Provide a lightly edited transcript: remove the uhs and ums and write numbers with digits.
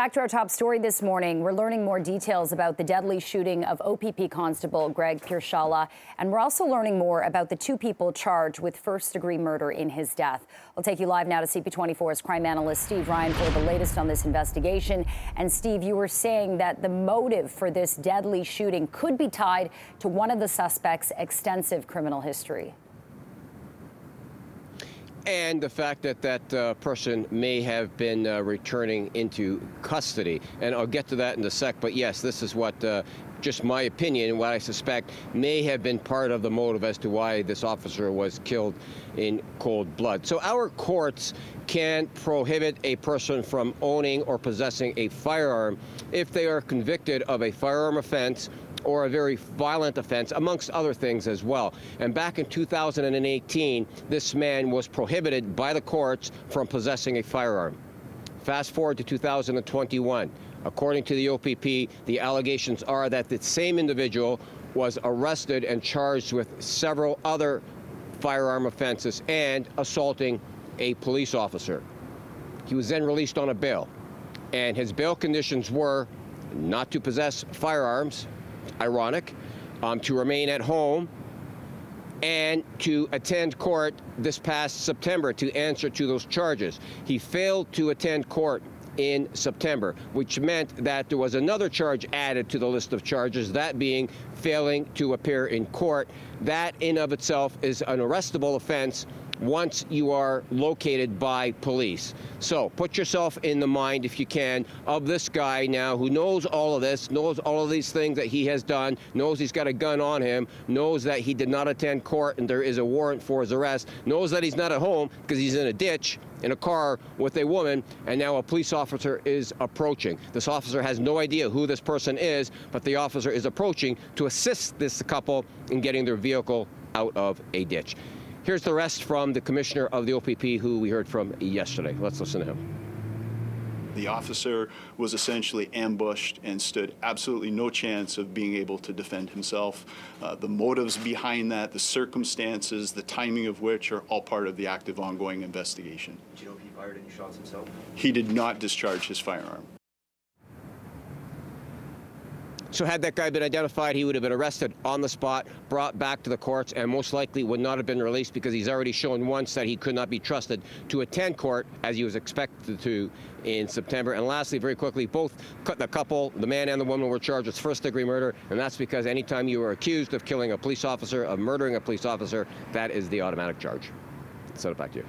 Back to our top story this morning. We're learning more details about the deadly shooting of OPP Constable Greg Pierzchala, and we're also learning more about the two people charged with first-degree murder in his death. We'll take you live now to CP24's crime analyst Steve Ryan for the latest on this investigation. And Steve, you were saying that the motive for this deadly shooting could be tied to one of the suspects' extensive criminal history. And the fact that that person may have been returning into custody. And I'll get to that in a sec. But yes, this is what, just my opinion, what I suspect may have been part of the motive as to why this officer was killed in cold blood. So our courts can prohibit a person from owning or possessing a firearm if they are convicted of a firearm offense or a very violent offense, amongst other things as well. And back in 2018, this man was prohibited by the courts from possessing a firearm. Fast forward to 2021. According to the OPP, the allegations are that the same individual was arrested and charged with several other firearm offenses and assaulting a police officer. He was then released on a bail, and his bail conditions were not to possess firearms, ironic, to remain at home, and to attend court this past September to answer to those charges. He failed to attend court in September, which meant that there was another charge added to the list of charges, that being failing to appear in court. That in of itself is an arrestable offense once you are located by police. So put yourself in the mind, if you can, of this guy now who knows all of this, knows all of these things that he has done, knows he's got a gun on him, knows that he did not attend court and there is a warrant for his arrest, knows that he's not at home because he's in a ditch in a car with a woman, and now a police officer is approaching. This officer has no idea who this person is, but the officer is approaching to assist this couple in getting their vehicle out of a ditch. Here's the rest from the commissioner of the OPP, who we heard from yesterday. Let's listen to him. The officer was essentially ambushed and stood absolutely no chance of being able to defend himself. The motives behind that, the circumstances, the timing of which are all part of the active ongoing investigation. Did you know if he fired any shots himself? He did not discharge his firearm. So had that guy been identified, he would have been arrested on the spot, brought back to the courts, and most likely would not have been released because he's already shown once that he could not be trusted to attend court as he was expected to in September. And lastly, very quickly, both the couple, the man and the woman, were charged with first-degree murder, and that's because anytime you are accused of killing a police officer, of murdering a police officer, that is the automatic charge. Send it back to you.